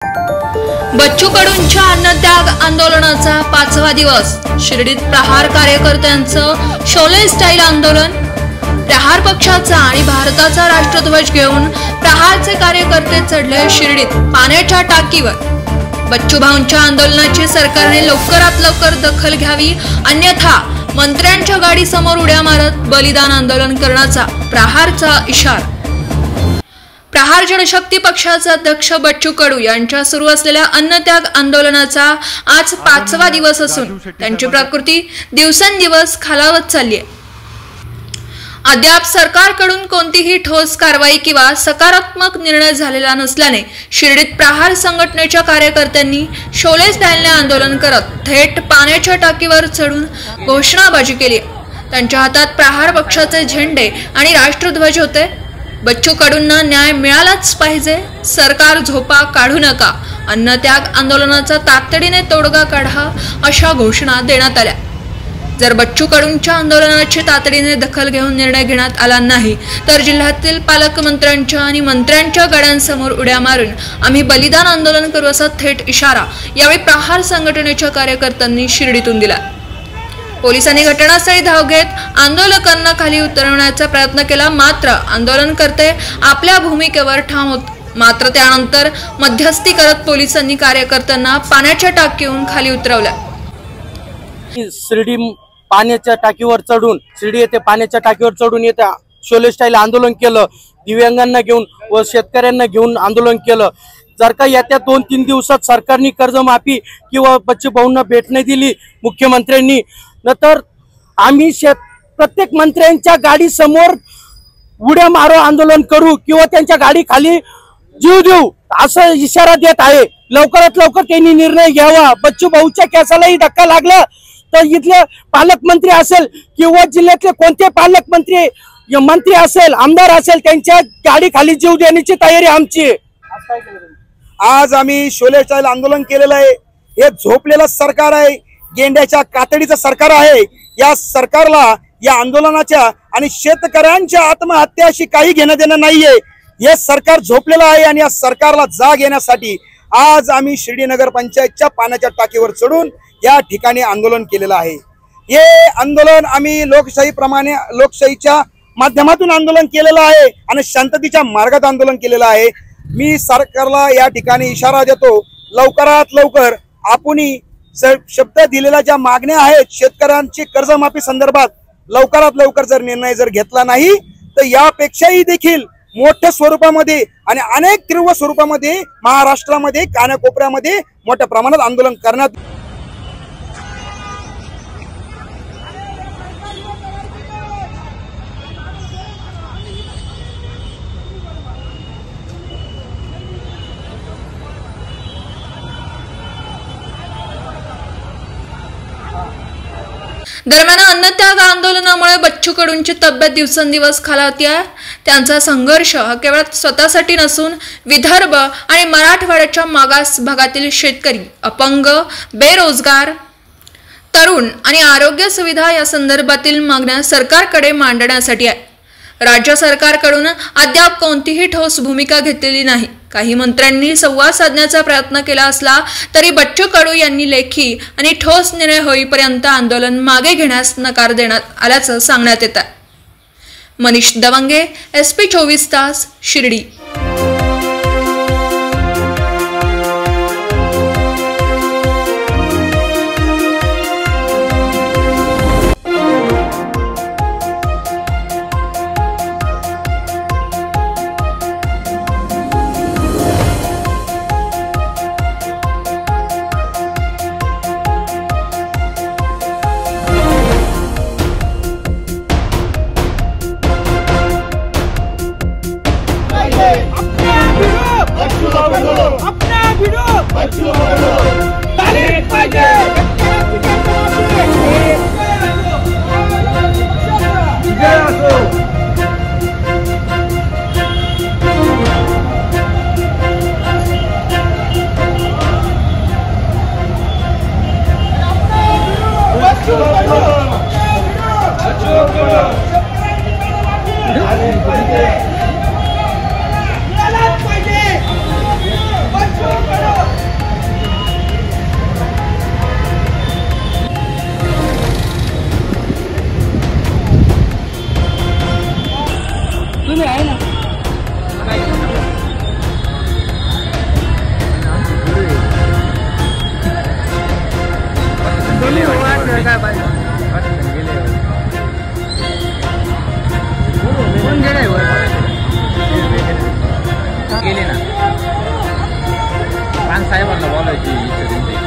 बच्चू कडूंच्या अन्नत्याग आंदोलनाचा 5वा दिवस। शिर्डीत प्रहार कार्यकर्त्यांचं शोले स्टाईल आंदोलन। प्रहार पक्षाचा आणि भारताचा राष्ट्रध्वज घेऊन प्रहारचे कार्यकर्ते चढले शिर्डीत पाण्याच्या टाकीवर। बच्चू भाऊंच्या आंदोलनाची सरकारने लवकरात लवकर दखल घ्यावी, अन्यथा मंत्र्यांच्या गाडीसमोर उड्या मारत बलिदान आंदोलन करण्याचा प्रहारचा इशारा। प्रहार जनशक्ती पक्षाचे अध्यक्ष बच्चू कडू यांच्या सुरू असलेल्या अन्नत्याग आंदोलनाचा आज 5वा दिवस असून त्यांची प्रकृती दिवसेंदिवस खालावत चालली आहे। अद्याप सरकारकडून कोणतीही ठोस कारवाई किंवा सकारात्मक निर्णय झालेला नसल्याने शिर्डीत प्रहार संघटनेच्या कार्यकर्त्यांनी शोले स्टाईलने आंदोलन करत थेट पाण्याच्या टाकीवर चढून घोषणाबाजी केली। त्यांच्या हातात प्रहार पक्षाचे झेंडे आणि राष्ट्रध्वज होते। बच्चू कडूंना न्याय मिळालाच पाहिजे, सरकार झोपा काढू नका, अन्नत्याग आंदोलनाचा तातडीने तोडगा काढा अशा घोषणा देण्यात आल्या। जर बच्चू कडूंच्या आंदोलनाची तातडीने दखल घेऊन निर्णय घेण्यात आला नाही तर जिल्ह्यातील पालकमंत्र्यांच्या आणि मंत्र्यांच्या गाड्यांसमोर उड्या मारून आम्ही बलिदान आंदोलन करू असा थेट इशारा यावेळी प्रहार संघटनेच्या कार्यकर्त्यांनी शिर्डीतून दिला। पोलिसांनी घटनास्थळी धाव घेत आंदोलकांना खाली उतरवण्याचा प्रयत्न केला, मात्र आंदोलनकर्ते आपल्या भूमिकेवर ठाम होते। मात्र त्यानंतर मध्यस्थी करत पोलिसांनी कार्यकर्त्यांना पाण्याच्या टाकीवरून खाली उतरवलं। शिर्डी पाण्याच्या टाकीवर चढून शिर्डी येथे पाण्याच्या टाकीवर चढून येथे शोले स्टाईल आंदोलन केलं। दिव्यांगांना घेऊन व शेतकऱ्यांना घेऊन आंदोलन केलं। जर का येत्या 2-3 दिवसात सरकारने कर्जमाफी किंवा बच्चू भाऊंना भेट नाही दिली मुख्यमंत्र्यांनी, तर आम्ही प्रत्येक मंत्र्यांच्या गाडी समोर उड्या मारो आंदोलन करू किंवा त्यांच्या गाडी खाली जीव देऊ असा इशारा देत आहे। लवकरात लवकर त्यांनी निर्णय घ्यावा। बच्चू भाऊच्या केसालाही धक्का लागला तर इथले पालकमंत्री असेल किंवा जिल्ह्यातले कोणते पालकमंत्री असेल, आमदार असेल, त्यांच्या गाडी खाली जीव देण्याची तयारी आमची। आज आम्ही शोले स्टाईल आंदोलन केलेलं आहे। हे झोपलेलं सरकार आहे, गेंड्याच्या कातडीचं सरकार आहे। या सरकारला या आंदोलनाच्या आणि शेतकऱ्यांच्या आत्महत्याशी काही घेणं देणं नाहीये। हे सरकार झोपलेलं आहे आणि या सरकारला जाग येण्यासाठी आज आम्ही शिर्डी नगर पंचायतच्या पाण्याच्या टाकीवर चढून या ठिकाणी आंदोलन केलेलं आहे। हे आंदोलन आम्ही लोकशाहीच्या माध्यमातून आंदोलन केलेलं आहे आणि शांततेच्या मार्गात आंदोलन केलेलं आहे। मी सरकारला या ठिकाणी इशारा देतो, लवकरात लवकर आपण शब्द दिलेल्या ज्या मागण्या आहेत शेतकऱ्यांची कर्जमाफी संदर्भात लवकरात लवकर जर निर्णय घेतला नाही तर यापेक्षाही देखील मोठ्या स्वरूपामध्ये आणि अनेक तीव्र स्वरूपामध्ये महाराष्ट्रामध्ये कानाकोपऱ्यामध्ये मोठ्या प्रमाणात आंदोलन करण्यात दरम्यान अन्नत्याग आंदोलनामुळे बच्चू कडूंची तब्येत दिवसेंदिवस खालावते आहे। त्यांचा संघर्ष हा केवळ स्वतःसाठी नसून विदर्भ आणि मराठवाड्याच्या मागास भागातील शेतकरी, अपंग, बेरोजगार, तरुण आणि आरोग्य सुविधा या संदर्भातील मागण्या सरकारकडे मांडण्यासाठी आहे। राज्य सरकारकडून अद्याप कोणतीही ठोस भूमिका घेतलेली नाही। काही मंत्र्यांनी संवाद साधण्याचा प्रयत्न केला असला तरी बच्चू कडू यांनी लेखी आणि ठोस निर्णय होईपर्यंत आंदोलन मागे घेण्यास नकार देण्यात आल्याचं सांगण्यात येतं। मनीष दवंगे, SP 24 तास, शिर्डी। साहेबांना बोलायची इच्छा त्यांची.